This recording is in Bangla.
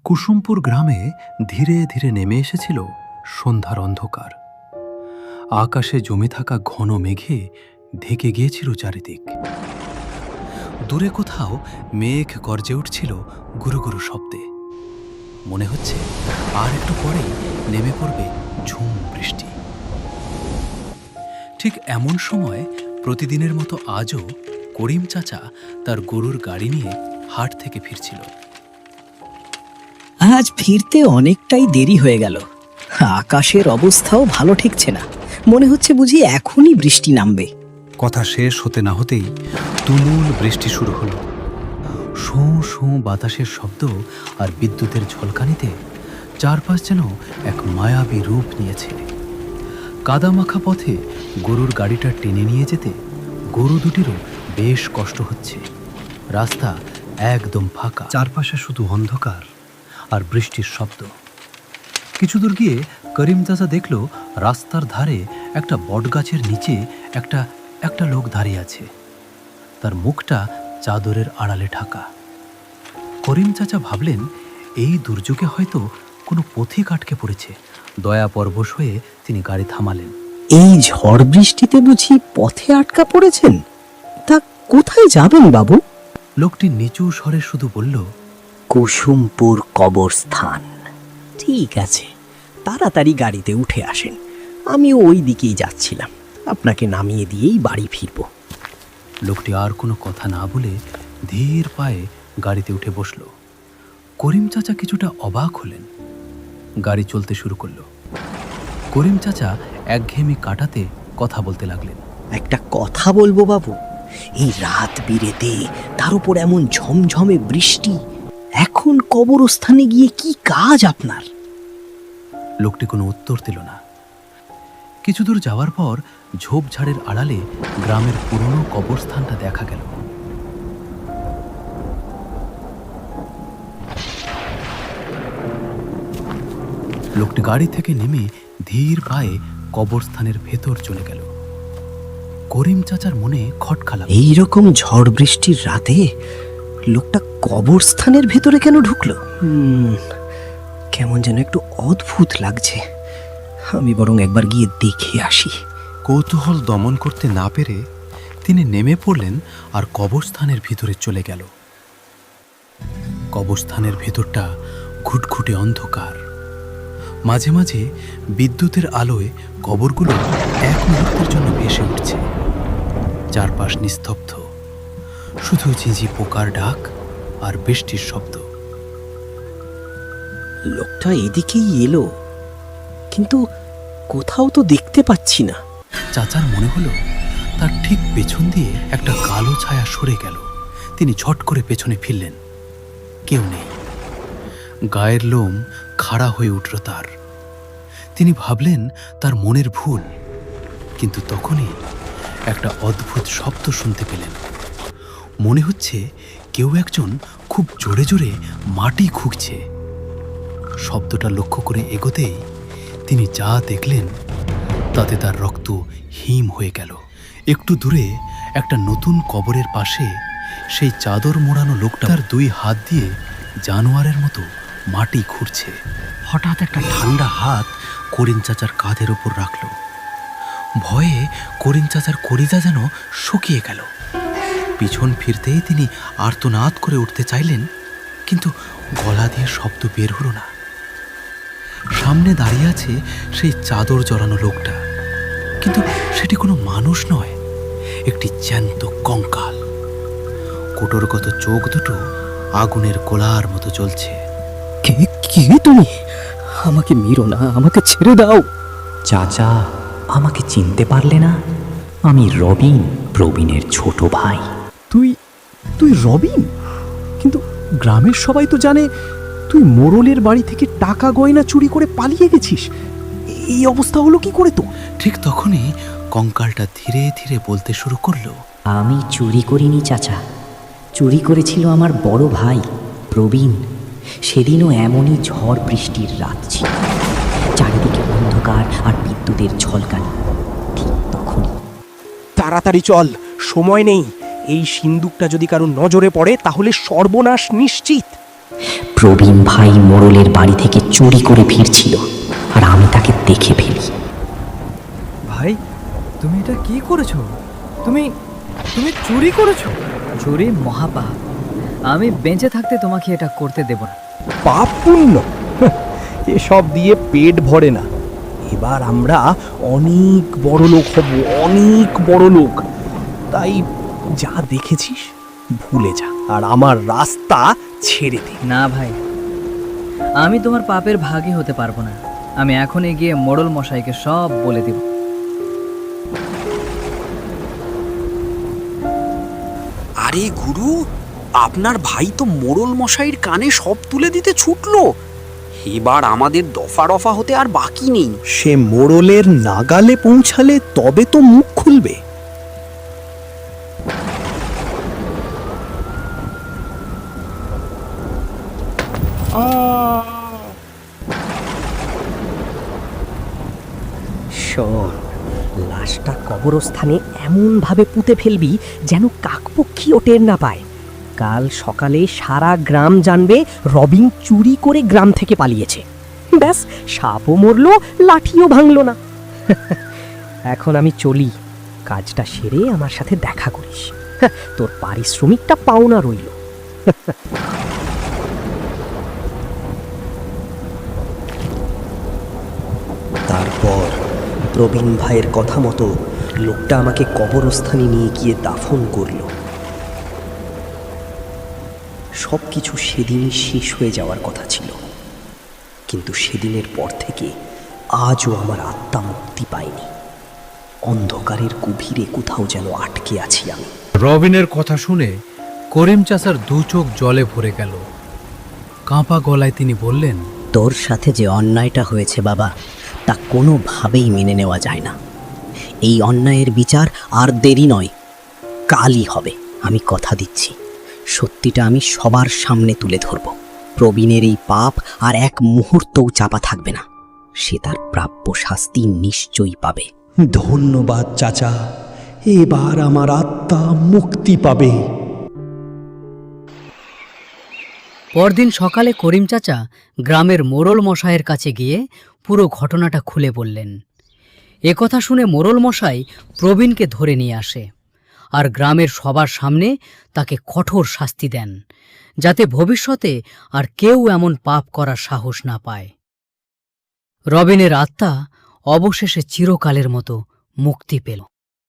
কুসুমপুর গ্রামে ধীরে ধীরে নেমে এসেছিল সন্ধ্যার অন্ধকার। আকাশে জমে থাকা ঘন মেঘে ঢেকে গিয়েছিল চারিদিক। দূরে কোথাও মেঘ গর্জে উঠছিল গুরু গুরু শব্দে। মনে হচ্ছে আর একটু পরেই নেমে পড়বে ঝুম বৃষ্টি। ঠিক এমন সময় প্রতিদিনের মতো আজও করিম চাচা তার গরুর গাড়ি নিয়ে হাট থেকে ফিরছিল। আজ ফিরতে অনেকটাই দেরি হয়ে গেল। আকাশের অবস্থাও ভালো ঠেকছে না। মনে হচ্ছে বুঝি এখনই বৃষ্টি নামবে। কথা শেষ হতে না হতেই তুমুল বৃষ্টি শুরু হলো। শোঁ শোঁ বাতাসের শব্দ আর বিদ্যুতের ঝলকানিতে চারপাশ যেন এক মায়াবী রূপ নিয়েছে। কাদামাখা পথে গরুর গাড়িটা টেনে নিয়ে যেতে গরু দুটিরও বেশ কষ্ট হচ্ছে। রাস্তা একদম ফাঁকা, চারপাশে শুধু অন্ধকার আর বৃষ্টির শব্দ। কিছু দূর গিয়ে করিম চাচা দেখল রাস্তার ধারে একটা বটগাছের নিচে একটা লোক দাঁড়িয়ে আছে। তার মুখটা চাদরের আড়ালে ঢাকা। করিম চাচা ভাবলেন এই দুর্যোগে হয়তো কোনো পথিক আটকে পড়েছে। দয়া পরবশ হয়ে তিনি গাড়ি থামালেন। এই ঝড় বৃষ্টিতে বুঝি পথে আটকা পড়েছেন? তা কোথায় যাবেন বাবু? লোকটি নিচু স্বরে শুধু বলল, কুসুমপুর কবরস্থান। ঠিক আছে, তাড়াতাড়ি গাড়িতে উঠে আসেন। আমিও ওই দিকেই যাচ্ছিলাম। আপনাকে নামিয়ে দিয়েই বাড়ি ফিরব। লোকটি আর কোনো কথা না বলে ধীর পায়ে গাড়িতে উঠে বসল। করিম চাচা কিছুটা অবাক হলেন। গাড়ি চলতে শুরু করলো। করিম চাচা একঘেয়েমি কাটাতে কথা বলতে লাগলেন। একটা কথা বলবো বাবু, এই রাত বিরেতে তার উপর এমন ঝমঝমে বৃষ্টি, এখন কবরস্থানে গিয়ে কি কাজ আপনার? লোকটি কোনো উত্তর দিল না। কিছু দূর যাওয়ার পর ঝোপঝাড়ের আড়ালে গ্রামের পুরনো কবরস্থানটা দেখা গেল। লোকটি গাড়ি থেকে নেমে ধীর পায়ে কবরস্থানের ভেতর চলে গেল। করিম চাচার মনে খটকা লাগল। এইরকম ঝড় বৃষ্টির রাতে লোকটা কবরস্থানের ভেতরে কেন ঢুকলো? কেমন যেন একটু অদ্ভুত লাগছে। আমি বরং একবার গিয়ে দেখে আসি। কৌতূহল দমন করতে না পেরে তিনি নেমে পড়লেন আর কবরস্থানের ভিতরে চলে গেল। কবরস্থানের ভেতরটা ঘুটঘুটে অন্ধকার। মাঝে মাঝে বিদ্যুতের আলোয় কবরগুলো এক মুহূর্তের জন্য ভেসে উঠছে। চারপাশ নিস্তব্ধ, শুধু ঝিঝি পোকার ডাক আর বৃষ্টির শব্দ। লোকটা এদিকেই এলো, কিন্তু কোথাও তো দেখতে পাচ্ছি না। চাচার মনে হলো তার ঠিক পেছন দিয়ে একটা কালো ছায়া সরে গেল। তিনি ঝট করে পেছনে ফিরলেন। কেউ নেই। গায়ের লোম খাড়া হয়ে উঠল তার। তিনি ভাবলেন তার মনের ভুল, কিন্তু তখনই একটা অদ্ভুত শব্দ শুনতে পেলেন। মনে হচ্ছে কেউ একজন খুব জোরে জোরে মাটি খুঁড়ছে। শব্দটা লক্ষ্য করে এগোতেই তিনি যা দেখলেন তাতে তার রক্ত হিম হয়ে গেল। একটু দূরে একটা নতুন কবরের পাশে সেই চাদর মোড়ানো লোকটা তার দুই হাত দিয়ে জানোয়ারের মতো মাটি খুঁড়ছে। হঠাৎ একটা ঠান্ডা হাত করিম চাচার কাঁধের ওপর রাখল। ভয়ে করিম চাচার কলিজা যেন শুকিয়ে গেল। পিছন ফিরতেই তিনি আর্তনাদ করে উঠতে চাইলেন, কিন্তু গলা দিয়ে শব্দ বের হলো না। সামনে দাঁড়িয়ে আছে সেই চাদর জড়ানো লোকটা, কিন্তু সেটি কোনো মানুষ নয়, একটি জ্যান্ত কঙ্কাল। কোটরগত চোখ দুটো আগুনের গোলার মতো জ্বলছে। কে তুমি? আমাকে মেরো না, আমাকে ছেড়ে দাও। চাচা, আমাকে চিনতে পারলে না? আমি রবিন, প্রবীণের ছোট ভাই। তুই রবিন? কিন্তু গ্রামের সবাই তো জানে তুই মোড়লের বাড়ি থেকে টাকা গয়না চুরি করে পালিয়ে গেছিস। এই অবস্থা হলো কি করে তো? ঠিক তখনই কঙ্কালটা ধীরে ধীরে বলতে শুরু করলো, আমি চুরি করিনি চাচা, চুরি করেছিল আমার বড় ভাই প্রবীণ। সেদিনও এমনই ঝড় বৃষ্টির রাত ছিল, চারিদিকে অন্ধকার আর বিদ্যুতের ঝলকানি। ঠিক তখনই তাড়াতাড়ি চল, সময় নেই। এই সিন্দুকটা যদি কারো নজরে পড়ে তাহলে সর্বনাশ নিশ্চিত। প্রবীণ ভাই মোড়লের বাড়ি থেকে চুরি করে ফিরছিল, আর আমি তাকে দেখে ফেলি। ভাই, তুমি এটা কি করেছো? তুমি তুমি চুরি করেছো? চুরি মহাপাপ। আমি বেঁচে থাকতে তোমাকে এটা করতে দেব না। পাপ পুণ্য এসব দিয়ে পেট ভরে না। এবার আমরা অনেক বড় লোক হব, অনেক বড় লোক। তাই যা দেখেছিস ভুলে যা, আর আমার রাস্তা ছেড়ে দে। না ভাই, আমি তোমার পাপের ভাগী হতে পারবো না। আমি এখনই গিয়ে মোড়ল মশাইকে সব বলে দেব। আরে গুরু, আপনার ভাই তো মোড়ল মশাইয়ের কানে সব তুলে দিতে ছুটলো। এবার আমাদের দফা রফা হতে আর বাকি নেই। সে মোড়লের নাগালে পৌঁছালে তবে তো মুখ খুলবে। শোন, লাশটা কবরস্থানে এমনভাবে পুঁতে ফেলবি যেন কাকপক্ষীও টের না পায়। কাল সকালে সারা গ্রাম জানবে রবিন চুরি করে গ্রাম থেকে পালিয়েছে। ব্যাস, সাপও মরলো, লাঠিও ভাঙলো না। এখন আমি চলি, কাজটা সেরে আমার সাথে দেখা করিস। তোর পারিশ্রমিকটা পাওনা রইল। তারপর প্রবীণ ভাইয়ের কথা মতো লোকটা আমাকে কবরস্থানে নিয়ে গিয়ে দাফন করল। সব কিছু সেদিনই শেষ হয়ে যাওয়ার কথা ছিল, কিন্তু সেদিনের পর থেকে আজও আমার আত্মা মুক্তি পায়নি। অন্ধকারের গভীরে কোথাও যেন আটকে আছি আমি। রবিনের কথা শুনে করিম চাচার দু চোখ জলে ভরে গেল। কাঁপা গলায় তিনি বললেন, তোর সাথে যে অন্যায়টা হয়েছে বাবা, তা কোনোভাবেই মেনে নেওয়া যায় না। এই অন্যায়ের বিচার আর দেরি নয়, কালই হবে। আমি কথা দিচ্ছি, সত্যিটা আমি সবার সামনে তুলে ধরব। প্রবীণের এই পাপ আর এক মুহূর্তও চাপা থাকবে না। সে তার প্রাপ্য শাস্তি নিশ্চয়ই পাবে। ধন্যবাদ চাচা, এবার আমার আত্মা মুক্তি পাবে। পরদিন সকালে করিম চাচা গ্রামের মোড়ল মশাইয়ের কাছে গিয়ে পুরো ঘটনাটা খুলে বললেন। একথা শুনে মোড়ল মশাই প্রবীণকে ধরে নিয়ে আসে, আর গ্রামের সবার সামনে তাকে কঠোর শাস্তি দেন, যাতে ভবিষ্যতে আর কেউ এমন পাপ করার সাহস না পায়। রবিনের আত্মা অবশেষে চিরকালের মতো মুক্তি পেল।